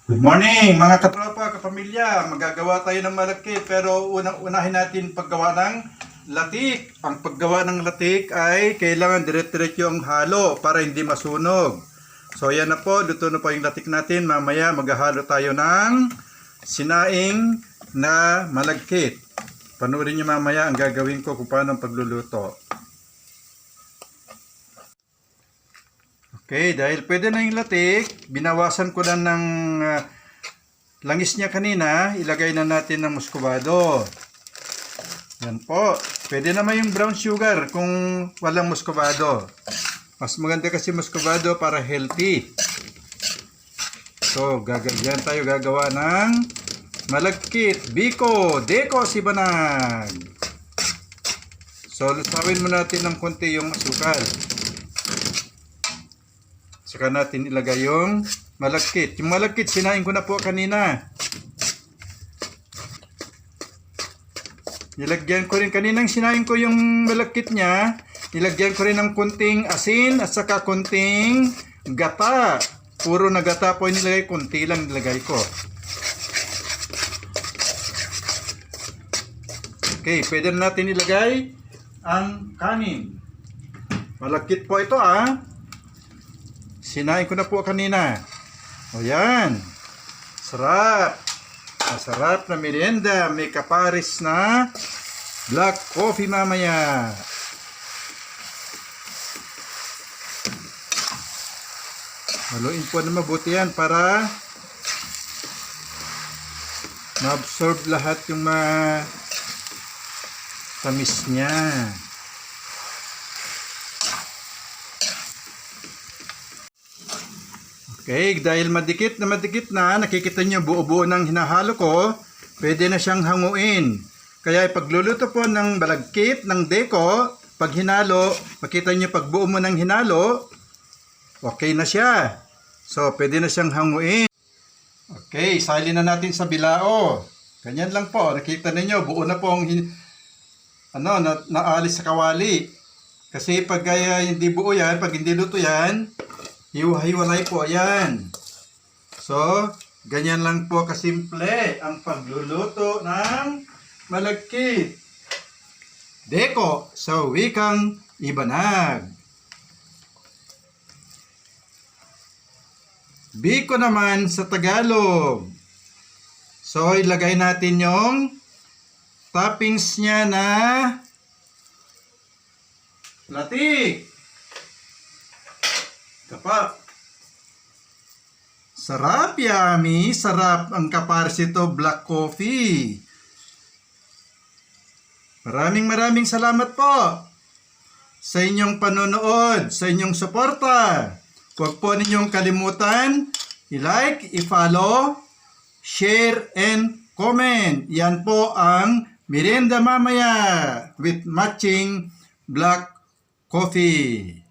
Good morning mga katropa, kapamilya. Magagawa tayo ng malaki pero unahin natin paggawa ng latik. Ang paggawa ng latik ay kailangan dire-diretso ang halo para hindi masunog. So yan na po, luto na po yung latik natin. Mamaya maghahalo tayo ng sinaing na malagkit. Panoorin nyo mamaya ang gagawin ko kung paano ang pagluluto. Okay, dahil pwede na yung latik, binawasan ko na ng langis niya kanina, ilagay na natin ng muscovado. Yan po. Pwede naman yung brown sugar kung walang muscovado. Mas maganda kasi muscovado para healthy. So, yan tayo gagawa ng malagkit, biko, deko, sibanag. So, lusawin mo natin ng konti yung asukal. Saka natin ilagay yung malagkit. Yung malagkit, sinain ko na po kanina. Nilagyan ko rin, kaninang sinain ko yung malagkit niya, nilagyan ko rin ng kunting asin at saka kunting gata. Puro na gata po yung nilagay, kunti lang nilagay ko. Okay, pwede na natin ilagay ang kanin. Malagkit po ito Sinain ko na po kanina. O yan. Sarap. Masarap na merienda. May kaparis na black coffee mamaya. Haluin po na mabuti yan para ma-absorb lahat yung tamis niya. Okay, dahil madikit na, nakikita nyo buo-buo ng hinahalo ko, pwede na siyang hanguin. Kaya pagluluto po ng balagkit, ng deko, pag hinalo, makita nyo pag buo mo ng hinalo, okay na siya. So, pwede na siyang hanguin. Okay, salin na natin sa bilao. Ganyan lang po, nakita ninyo, buo na po ang naalis sa kawali. Kasi pag hindi buo yan, pag hindi luto yan, hiwa-hiwalay po yan. So, ganyan lang po kasimple ang pagluluto ng malagkit, deko sa wikang Ibanag. Biko naman sa Tagalog. So, ilagay natin yung toppings niya na latik. Kapa. Sarap, yummy. Sarap ang kapares ito, black coffee. Maraming salamat po sa inyong panonood, sa inyong suporta. Huwag po ninyong kalimutan i-like, i-follow, share, and comment. Yan po ang merienda mamaya with matching black coffee.